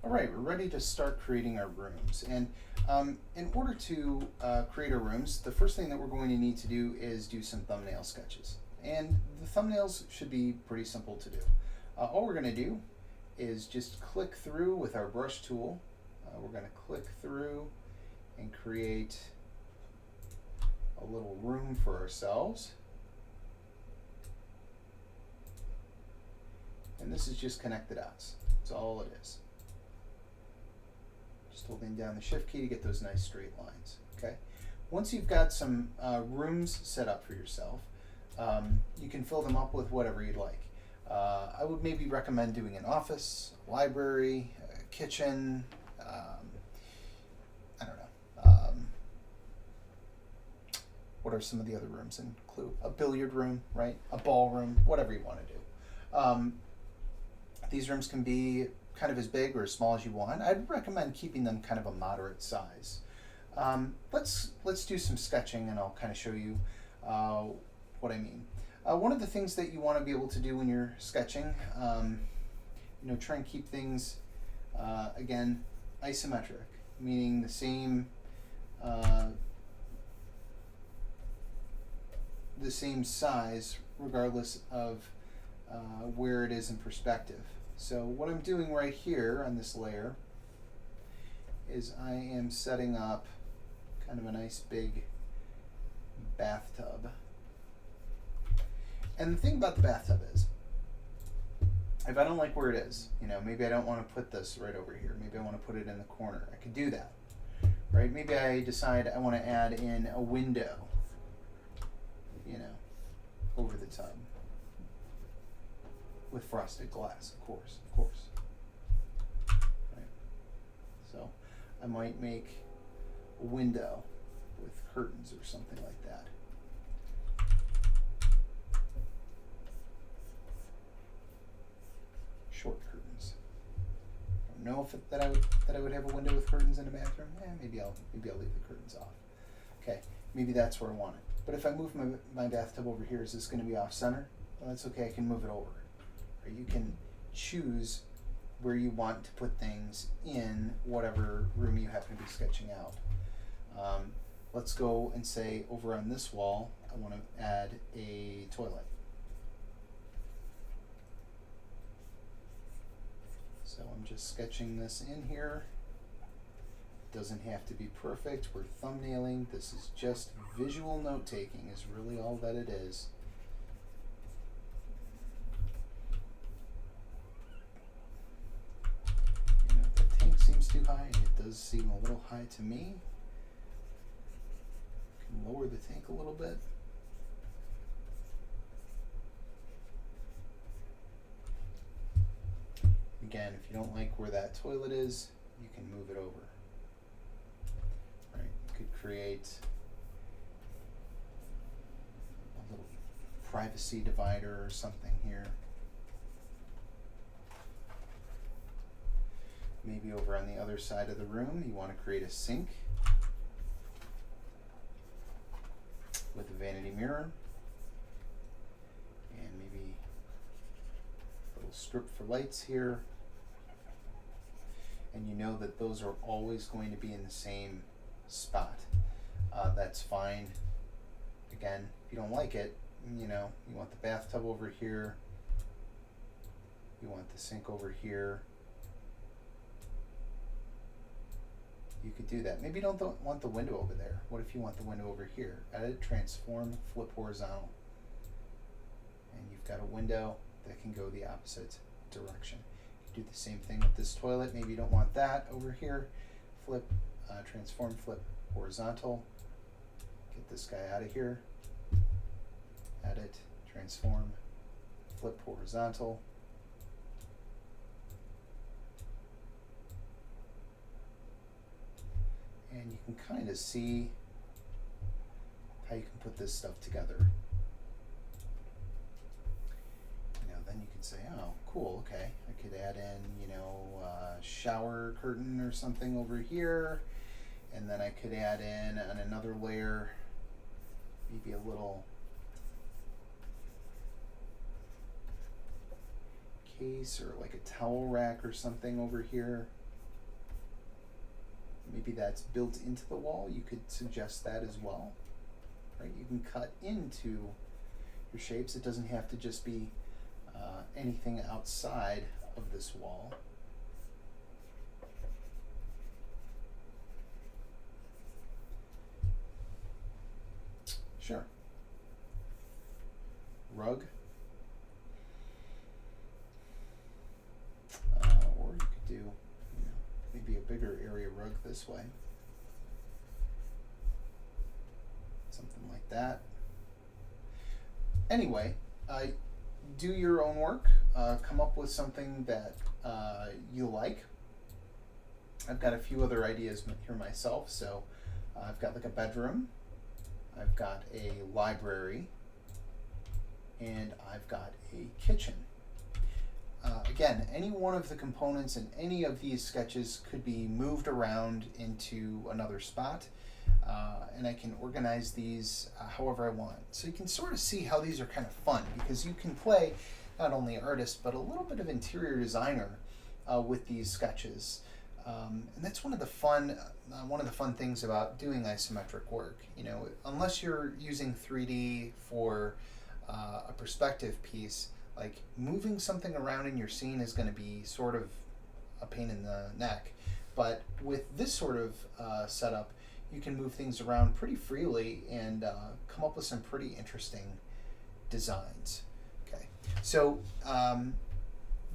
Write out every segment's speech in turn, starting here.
All right, we're ready to start creating our rooms. And in order to create our rooms, the first thing that we're going to need to do is do some thumbnail sketches. And the thumbnails should be pretty simple to do. All we're going to do is just click through with our brush tool. We're going to click through and create a little room for ourselves. And this is just connect the dots. That's all it is. Just holding down the shift key to get those nice straight lines. Okay. Once you've got some rooms set up for yourself, you can fill them up with whatever you'd like. I would maybe recommend doing an office, a library, a kitchen, I don't know. What are some of the other rooms include? A billiard room, right? A ballroom, whatever you want to do. These rooms can be kind of as big or as small as you want. I'd recommend keeping them kind of a moderate size. Let's do some sketching and I'll kind of show you what I mean. One of the things that you want to be able to do when you're sketching, try and keep things, again, isometric, meaning the same size regardless of where it is in perspective. So what I'm doing right here on this layer is I am setting up kind of a nice big bathtub. And the thing about the bathtub is, if I don't like where it is, maybe I don't want to put this right over here. Maybe I want to put it in the corner. I could do that, right? Maybe I decide I want to add in a window, over the tub. With frosted glass, of course. Right. So I might make a window with curtains or something like that. Short curtains. I don't know that I would have a window with curtains in a bathroom. Maybe I'll leave the curtains off. Okay, maybe that's where I want it. But if I move my bathtub over here, is this going to be off center? Well, that's okay. I can move it over. Or you can choose where you want to put things in whatever room you happen to be sketching out. Let's go and say over on this wall, I want to add a toilet. So I'm just sketching this in here. Doesn't have to be perfect. We're thumbnailing. This is just visual note taking is really all that it is. The tank seems too high, and it does seem a little high to me. Can lower the tank a little bit. Again, if you don't like where that toilet is, you can move it over. Right? You could create a little privacy divider or something here. Maybe over on the other side of the room, you want to create a sink with a vanity mirror and maybe a little strip for lights here. And you know that those are always going to be in the same spot. That's fine. Again, if you don't like it, you want the bathtub over here, you want the sink over here. You could do that. Maybe you don't want the window over there. What if you want the window over here? Edit, transform, flip horizontal. And you've got a window that can go the opposite direction. You do the same thing with this toilet. Maybe you don't want that over here. Flip, transform, flip horizontal. Get this guy out of here. Edit, transform, flip horizontal. And you can kind of see how you can put this stuff together. Then you can say, oh, cool, okay. I could add in, a shower curtain or something over here. And then I could add in on another layer, maybe a little case or like a towel rack or something over here. maybe that's built into the wall. You could suggest that as well, right? You can cut into your shapes. It doesn't have to just be anything outside of this wall. Sure. Rug. Or you could do, maybe a bigger area rug this way. Something like that. Anyway, do your own work. Come up with something that you like. I've got a few other ideas here myself. So I've got like a bedroom. I've got a library. And I've got a kitchen. Again, any one of the components in any of these sketches could be moved around into another spot. And I can organize these however I want. So you can sort of see how these are kind of fun, because you can play not only artist but a little bit of interior designer with these sketches. And that's one of the fun things about doing isometric work. Unless you're using 3D for a perspective piece, like moving something around in your scene is going to be sort of a pain in the neck. But with this sort of setup, you can move things around pretty freely and come up with some pretty interesting designs. Okay, so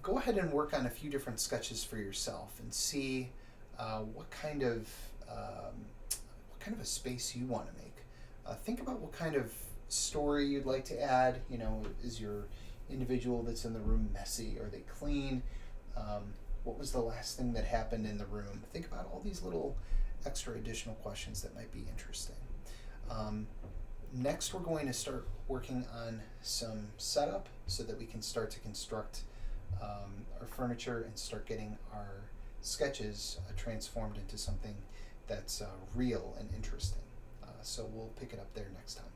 go ahead and work on a few different sketches for yourself and see what kind of a space you want to make. Think about what kind of story you'd like to add. Is your individual that's in the room messy? Are they clean? What was the last thing that happened in the room? Think about all these little extra additional questions that might be interesting. Next, we're going to start working on some setup so that we can start to construct our furniture and start getting our sketches transformed into something that's real and interesting. So we'll pick it up there next time.